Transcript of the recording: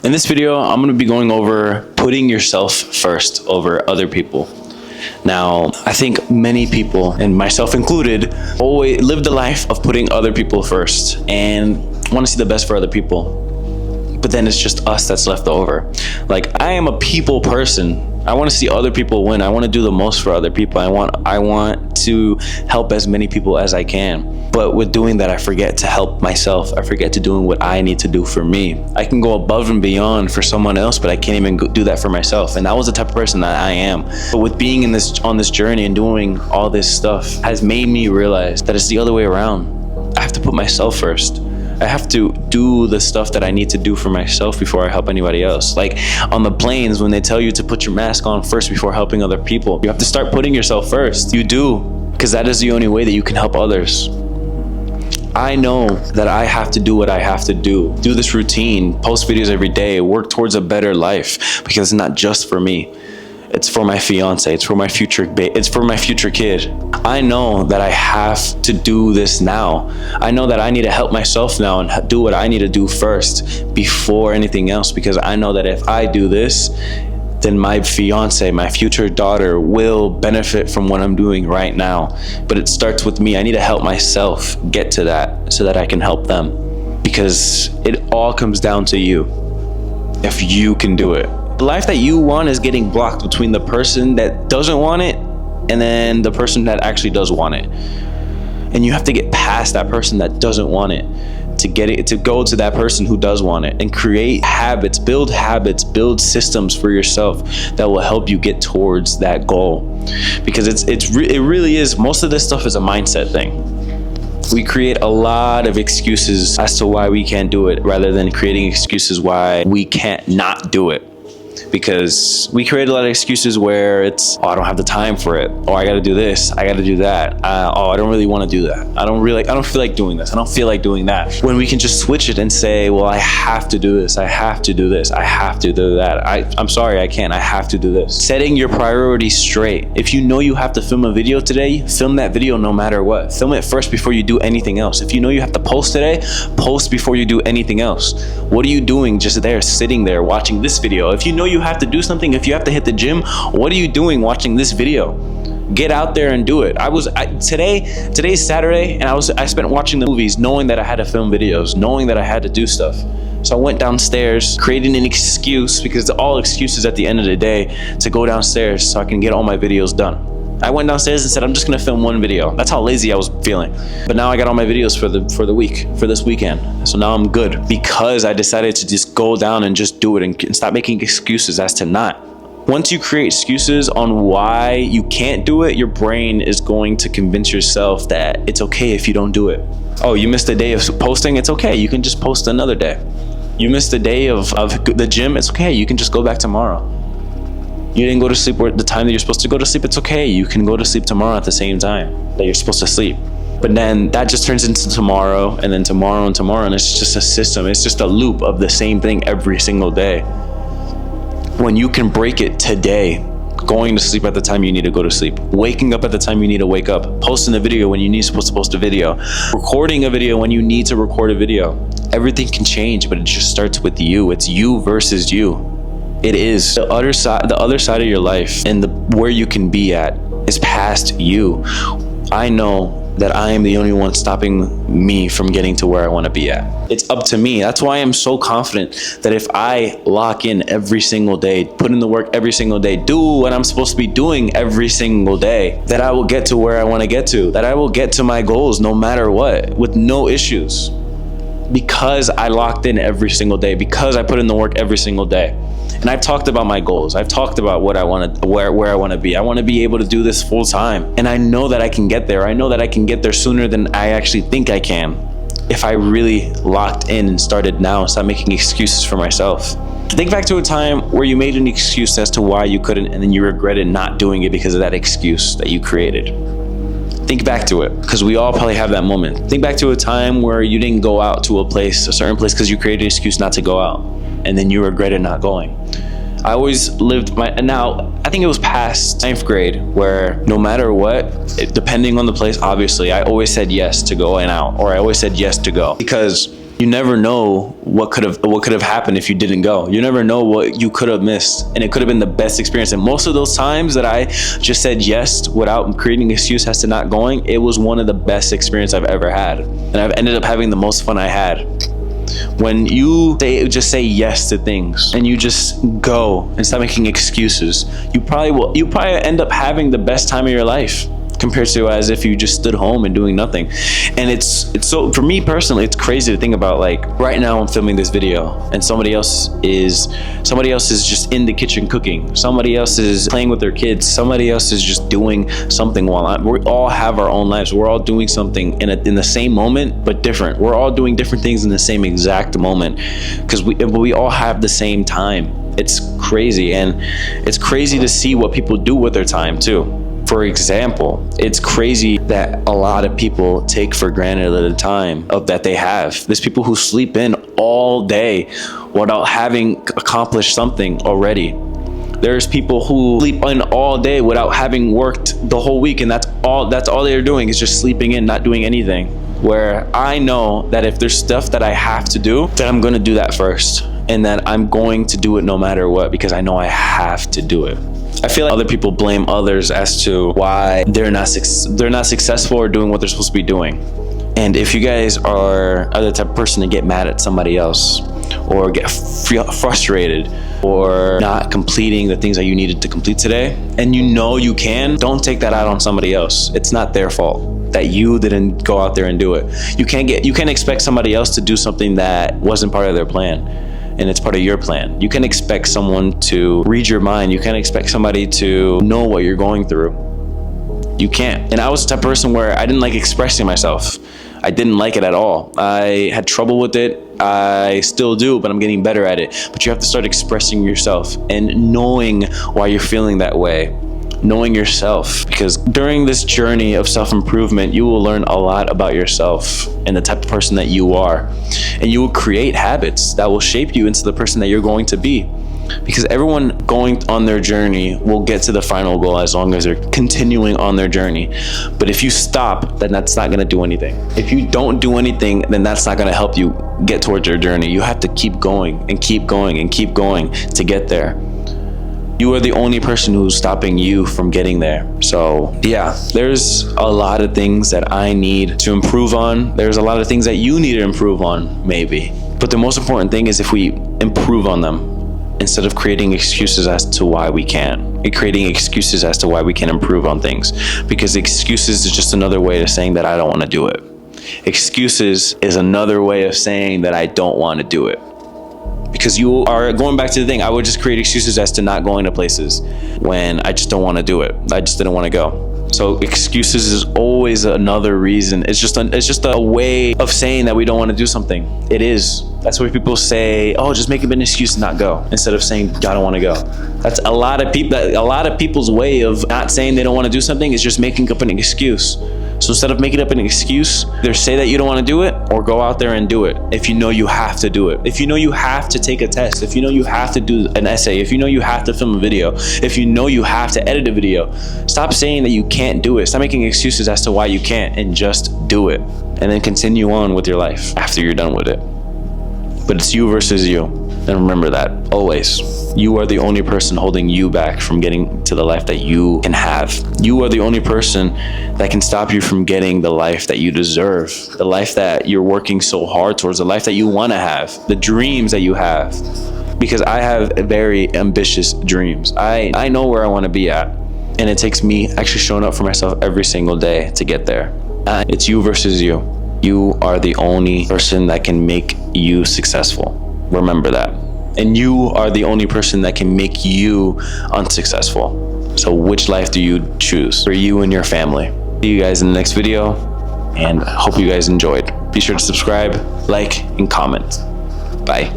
In this video, I'm going to be going over putting yourself first over other people. Now, I think many people, and myself included, always live the life of putting other people first and want to see the best for other people. But then it's just us that's left over. Like, I am a people person. I want to see other people win. I want to do the most for other people. I want to help as many people as I can. But with doing that, I forget to help myself. I forget to doing what I need to do for me. I can go above and beyond for someone else, but I can't even do that for myself. And that was the type of person that I am. But with being on this journey and doing all this stuff has made me realize that it's the other way around. I have to put myself first. I have to do the stuff that I need to do for myself before I help anybody else. Like on the planes, when they tell you to put your mask on first before helping other people, you have to start putting yourself first. You do, because that is the only way that you can help others. I know that I have to do what I have to do this routine, post videos every day, work towards a better life, because it's not just for me. It's for my fiance, it's for my future kid. I know that I have to do this now. I know that I need to help myself now and do what I need to do first before anything else, because I know that if I do this, then my fiance, my future daughter, will benefit from what I'm doing right now. But it starts with me. I need to help myself get to that so that I can help them, because it all comes down to you. If you can do it. The life that you want is getting blocked between the person that doesn't want it and then the person that actually does want it. And you have to get past that person that doesn't want it to get it, to go to that person who does want it, and create habits, build systems for yourself that will help you get towards that goal. Because it really is, most of this stuff is a mindset thing. We create a lot of excuses as to why we can't do it, rather than creating excuses why we can't not do it. Because we create a lot of excuses where it's, oh, I don't have the time for it. Oh, I got to do this. I got to do that. I don't really want to do that. I don't feel like doing this. I don't feel like doing that. When we can just switch it and say, well, I have to do this. I have to do this. I have to do that. I'm sorry, I can't. I have to do this. Setting your priorities straight. If you know you have to film a video today, film that video no matter what. Film it first before you do anything else. If you know you have to post today, post before you do anything else. What are you doing just there, sitting there, watching this video? If you know you have to do something, if you have to hit the gym, what are you doing watching this video? Get out there and do it. Today's Saturday, and I spent watching the movies knowing that I had to film videos, knowing that I had to do stuff. So I went downstairs, creating an excuse, because it's all excuses at the end of the day, to go downstairs so I can get all my videos done. I went downstairs and said, I'm just gonna film one video. That's how lazy I was feeling. But now I got all my videos for this weekend. So now I'm good, because I decided to just go down and just do it and stop making excuses as to not. Once you create excuses on why you can't do it, your brain is going to convince yourself that it's okay if you don't do it. Oh, you missed a day of posting? It's okay, you can just post another day. You missed a day of the gym? It's okay, you can just go back tomorrow. You didn't go to sleep at the time that you're supposed to go to sleep? It's okay, you can go to sleep tomorrow at the same time that you're supposed to sleep. But then that just turns into tomorrow, and then tomorrow and tomorrow, and it's just a system. It's just a loop of the same thing every single day. When you can break it today, going to sleep at the time you need to go to sleep, waking up at the time you need to wake up, posting a video when you need to post a video, recording a video when you need to record a video. Everything can change, but it just starts with you. It's you versus you. It is the other side of your life, and where you can be at is past you. I know that I am the only one stopping me from getting to where I want to be at. It's up to me. That's why I'm so confident that if I lock in every single day, put in the work every single day, do what I'm supposed to be doing every single day, that I will get to where I want to get to, that I will get to my goals no matter what, with no issues. Because I locked in every single day, because I put in the work every single day. And I've talked about my goals. I've talked about what I want to, where I want to be. I want to be able to do this full time. And I know that I can get there. I know that I can get there sooner than I actually think I can, if I really locked in and started now and stop making excuses for myself. Think back to a time where you made an excuse as to why you couldn't, and then you regretted not doing it because of that excuse that you created. Think back to it, because we all probably have that moment. Think back to a time where you didn't go out to a certain place because you created an excuse not to go out, and then you regretted not going. I always lived now I think it was past 9th grade, where no matter what, depending on the place, obviously, I always said yes to going out, or I always said yes to go, because You never know what could have happened if you didn't go. You never know what you could have missed, and it could have been the best experience. And most of those times that I just said yes without creating an excuse as to not going, it was one of the best experiences I've ever had, and I've ended up having the most fun I had. When you just say yes to things and you just go and stop making excuses, you probably end up having the best time of your life, compared to as if you just stood home and doing nothing. And it's so, for me personally, it's crazy to think about. Like right now I'm filming this video and somebody else is just in the kitchen cooking, somebody else is playing with their kids, somebody else is just doing something while we all have our own lives. We're all doing something in the same moment, but different. We're all doing different things in the same exact moment, because we all have the same time. It's crazy, and it's crazy to see what people do with their time too. For example, it's crazy that a lot of people take for granted the time that they have. There's people who sleep in all day without having accomplished something already. There's people who sleep in all day without having worked the whole week, and that's all they're doing is just sleeping in, not doing anything. Where I know that if there's stuff that I have to do, then I'm going to do that first, and that I'm going to do it no matter what, because I know I have to do it. I feel like other people blame others as to why they're not successful or doing what they're supposed to be doing. And if you guys are the type of person to get mad at somebody else, or get frustrated, or not completing the things that you needed to complete today, and you know you can, don't take that out on somebody else. It's not their fault that you didn't go out there and do it. You can't expect somebody else to do something that wasn't part of their plan, and it's part of your plan. You can expect someone to read your mind. You can't expect somebody to know what you're going through. You can't. And I was the type of person where I didn't like expressing myself. I didn't like it at all. I had trouble with it. I still do, but I'm getting better at it. But you have to start expressing yourself and knowing why you're feeling that way. Knowing yourself, because during this journey of self-improvement, you will learn a lot about yourself and the type of person that you are, and you will create habits that will shape you into the person that you're going to be. Because everyone going on their journey will get to the final goal as long as they're continuing on their journey. But if you stop, then that's not going to do anything. If you don't do anything, then that's not going to help you get towards your journey. You have to keep going and keep going and keep going to get there. You are the only person who's stopping you from getting there. So yeah, there's a lot of things that I need to improve on. There's a lot of things that you need to improve on, maybe. But the most important thing is if we improve on them, instead of creating excuses as to why we can't. And creating excuses as to why we can improve on things. Because excuses is just another way of saying that I don't want to do it. Excuses is another way of saying that I don't want to do it. Because you are going back to the thing, I would just create excuses as to not going to places when I just don't want to do it. I just didn't want to go. So excuses is always another reason. It's just a way of saying that we don't want to do something. It is. That's why people say, "Oh, just make up an excuse to not go," instead of saying, "I don't want to go." That's a lot of people. A lot of people's way of not saying they don't want to do something is just making up an excuse. So instead of making up an excuse, either say that you don't want to do it or go out there and do it. If you know you have to do it, if you know you have to take a test, if you know you have to do an essay, if you know you have to film a video, if you know you have to edit a video, stop saying that you can't do it. Stop making excuses as to why you can't, and just do it. And then continue on with your life after you're done with it. But it's you versus you. And remember that always. You are the only person holding you back from getting to the life that you can have. You are the only person that can stop you from getting the life that you deserve, the life that you're working so hard towards, the life that you want to have, the dreams that you have. Because I have very ambitious dreams. I know where I want to be at. And it takes me actually showing up for myself every single day to get there. It's you versus you. You are the only person that can make you successful. Remember that. And you are the only person that can make you unsuccessful. So which life do you choose for you and your family? See you guys in the next video, and hope you guys enjoyed. Be sure to subscribe, like, and comment. Bye.